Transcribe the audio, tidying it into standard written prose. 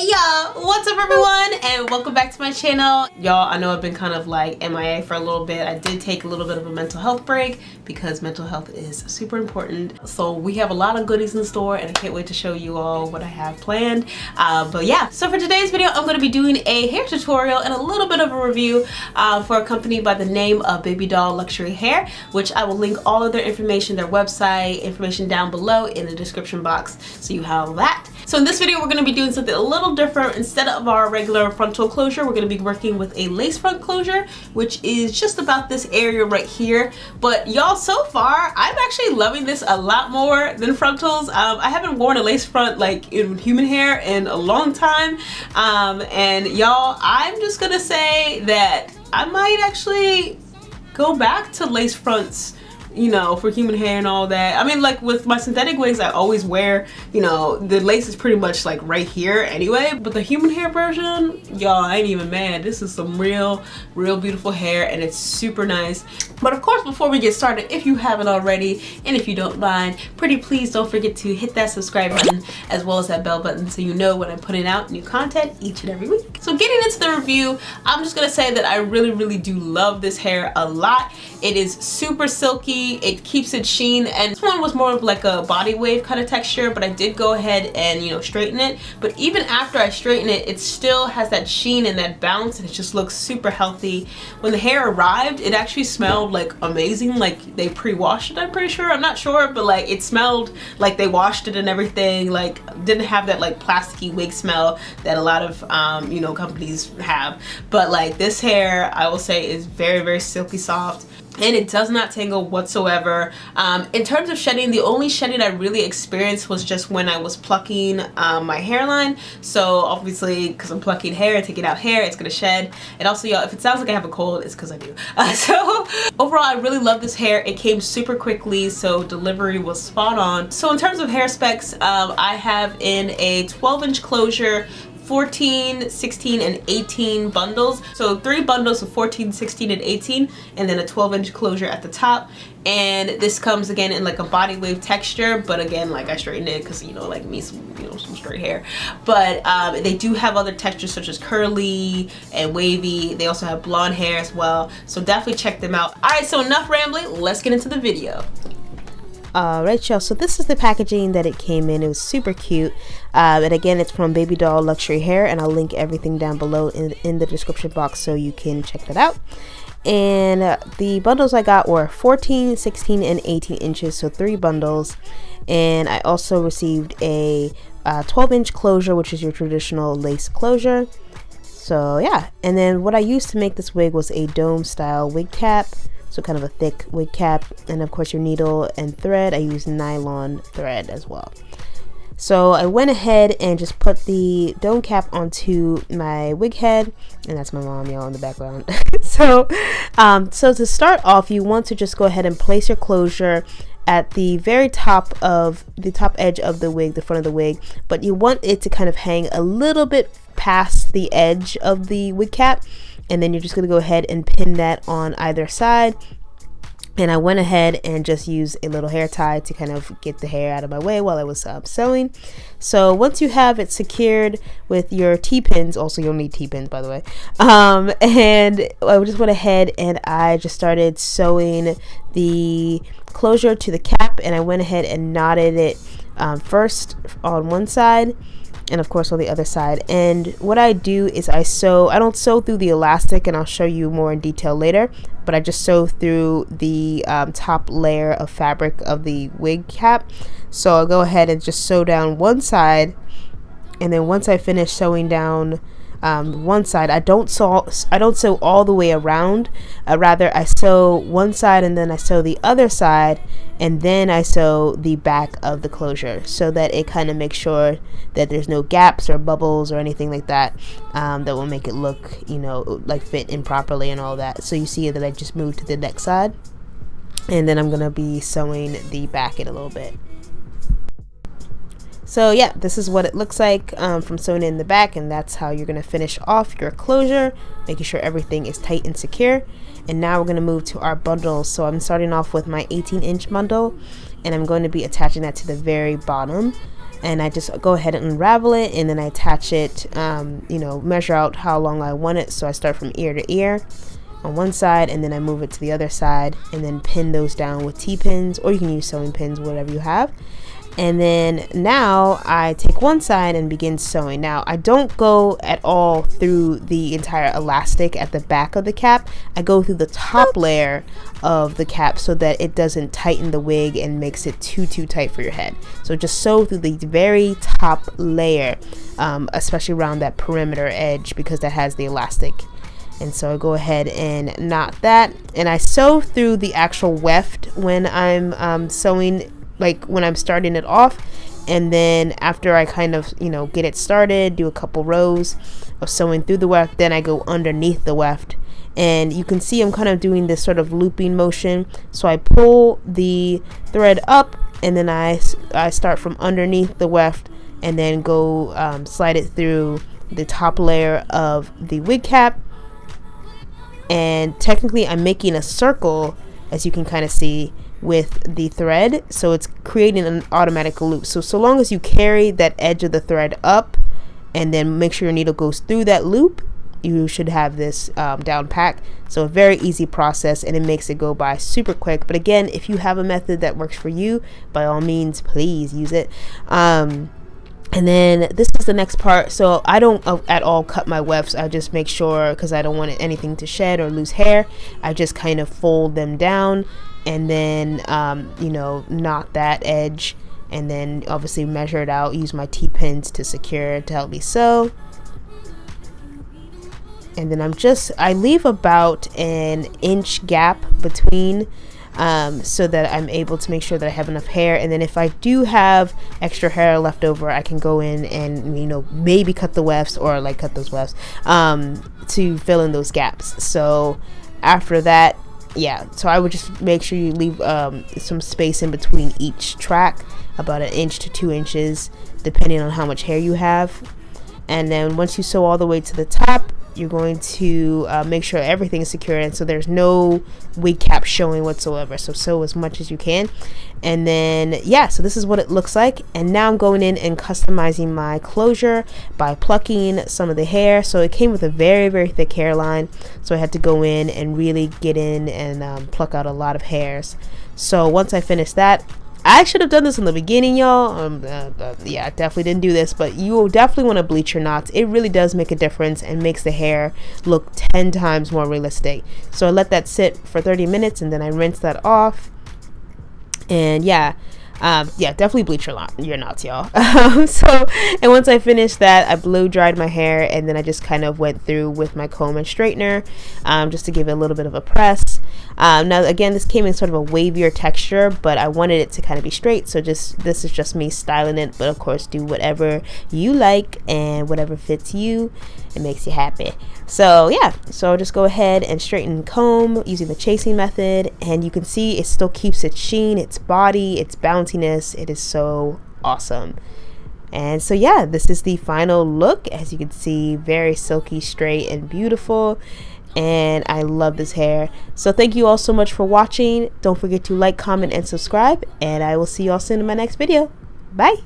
Hey y'all, what's up everyone, and welcome back to my channel. Y'all, I know I've been kind of like MIA for a little bit. I did take a little bit of a mental health break because mental health is super important. So we have a lot of goodies in store and I can't wait to show you all what I have planned. But yeah, so for today's video, I'm going to be doing a hair tutorial and a little bit of a review for a company by the name of Baby Doll Luxury Hair, which I will link all of their information, their website information down below in the description box, so you have that. So in this video, we're going to be doing something a little different. Instead of our regular frontal closure, we're going to be working with a lace front closure, which is just about this area right here. But y'all, so far, I'm actually loving this a lot more than frontals. I haven't worn a lace front like in human hair in a long time. And y'all, I'm just going to say that I might actually go back to lace fronts, you know, for human hair and all that. I mean, like with my synthetic wigs, I always wear, you know, the lace is pretty much like right here anyway, but the human hair version, y'all, I ain't even mad. This is some real beautiful hair and it's super nice. But of course, before we get started, if you haven't already, and if you don't mind, pretty please don't forget to hit that subscribe button as well as that bell button so you know when I'm putting out new content each and every week. So getting into the review, I'm just gonna say that I really do love this hair a lot. It is super silky. It keeps its sheen, and this one was more of like a body wave kind of texture, but I did go ahead and, you know, straighten it. But even after I straighten it, it still has that sheen and that bounce, and it just looks super healthy. When the hair arrived, it actually smelled like amazing, like they pre-washed it, I'm pretty sure. I'm not sure, but like it smelled like they washed it and everything. Like didn't have that like plasticky wig smell that a lot of you know, companies have. But like this hair, I will say, is very silky soft, and it does not tangle whatsoever. In terms of shedding, the only shedding I really experienced was just when I was plucking my hairline. So obviously, because I'm plucking hair, taking out hair, it's gonna shed. And also, y'all, if it sounds like I have a cold, it's because I do. So overall, I really love this hair. It came super quickly, so delivery was spot on. So in terms of hair specs, I have in a 12-inch closure, 14, 16, and 18 bundles. So 3 bundles of 14, 16, and 18, and then a 12-inch closure at the top. And this comes again in like a body wave texture, but again, like I straightened it because, you know, like me, some straight hair. But they do have other textures such as curly and wavy. They also have blonde hair as well. So definitely check them out. All right, so enough rambling. Let's get into the video. Alright y'all, so this is the packaging that it came in. It was super cute, and again, it's from Baby Doll Luxury Hair, and I'll link everything down below in the description box so you can check that out. And the bundles I got were 14, 16, and 18 inches, so 3 bundles. And I also received a 12-inch closure, which is your traditional lace closure. So yeah, and then what I used to make this wig was a dome style wig cap. So kind of a thick wig cap, and of course your needle and thread. I use nylon thread as well. So I went ahead and just put the dome cap onto my wig head, and that's my mom, y'all, in the background. So to start off, you want to just go ahead and place your closure at the very top of the top edge of the wig, the front of the wig, but you want it to kind of hang a little bit past the edge of the wig cap. And then you're just going to go ahead and pin that on either side. And I went ahead and just used a little hair tie to kind of get the hair out of my way while I was sewing. So once you have it secured with your T-pins, also you'll need T-pins, by the way, and I just went ahead and I just started sewing the closure to the cap, and I went ahead and knotted it first on one side, and of course on the other side. And what I do is I don't sew through the elastic, and I'll show you more in detail later, but I just sew through the top layer of fabric of the wig cap. So I'll go ahead and just sew down one side, and then once I finish sewing down one side, I don't sew all the way around. Rather, I sew one side and then I sew the other side, and then I sew the back of the closure, so that it kind of makes sure that there's no gaps or bubbles or anything like that that will make it look, you know, like fit in properly and all that. So you see that I just moved to the next side, and then I'm gonna be sewing the back in a little bit. So yeah, this is what it looks like from sewing in the back, and that's how you're going to finish off your closure, making sure everything is tight and secure. And now we're going to move to our bundles. So I'm starting off with my 18-inch bundle, and I'm going to be attaching that to the very bottom. and I just go ahead and unravel it, and then I attach it, you know, measure out how long I want it. So I start from ear to ear on one side, and then I move it to the other side, and then pin those down with T-pins, or you can use sewing pins, whatever you have. And then now I take one side and begin sewing. Now I don't go at all through the entire elastic at the back of the cap. I go through the top layer of the cap so that it doesn't tighten the wig and makes it too tight for your head. So just sew through the very top layer, especially around that perimeter edge, because that has the elastic. And so I go ahead and knot that, and I sew through the actual weft when I'm sewing, like when I'm starting it off. And then after I kind of, you know, get it started, do a couple rows of sewing through the weft, then I go underneath the weft. And you can see I'm kind of doing this sort of looping motion. So I pull the thread up, and then I start from underneath the weft, and then go slide it through the top layer of the wig cap. And technically I'm making a circle, as you can kind of see, with the thread, so it's creating an automatic loop. So long as you carry that edge of the thread up and then make sure your needle goes through that loop, you should have this down pat. So a very easy process, and it makes it go by super quick. But again, if you have a method that works for you, by all means, please use it. And then this is the next part. So I don't at all cut my wefts. I just make sure, because I don't want anything to shed or lose hair, I just kind of fold them down, and then you know, knot that edge, and then obviously measure it out, use my T-pins to secure it to help me sew. And then I leave about an inch gap between, so that I'm able to make sure that I have enough hair. And then if I do have extra hair left over, I can go in and, you know, maybe cut the wefts, or like cut those wefts to fill in those gaps. So after that, yeah, so I would just make sure you leave some space in between each track, about 1 to 2 inches, depending on how much hair you have. And then once you sew all the way to the top, you're going to make sure everything is secure, and so there's no wig cap showing whatsoever. So sew as much as you can. And then yeah, so this is what it looks like. And now I'm going in and customizing my closure by plucking some of the hair. So it came with a very thick hairline, so I had to go in and really get in and pluck out a lot of hairs. So once I finished that, I should have done this in the beginning, y'all. Yeah, I definitely didn't do this, but you will definitely want to bleach your knots. It really does make a difference and makes the hair look 10 times more realistic. So I let that sit for 30 minutes, and then I rinse that off. And yeah, definitely bleach your knots, y'all. And once I finished that, I blow dried my hair, and then I just kind of went through with my comb and straightener, just to give it a little bit of a press. Now again, this came in sort of a wavier texture, but I wanted it to kind of be straight, so this is just me styling it. But of course, do whatever you like and whatever fits you and makes you happy. So yeah, so I'll just go ahead and straighten and comb using the chasing method, and you can see it still keeps its sheen, its body, its bounciness. It is so awesome. And so yeah, this is the final look. As you can see, very silky, straight, and beautiful. And I love this hair. So thank you all so much for watching. Don't forget to like, comment, and subscribe, and I will see you all soon in my next video. Bye.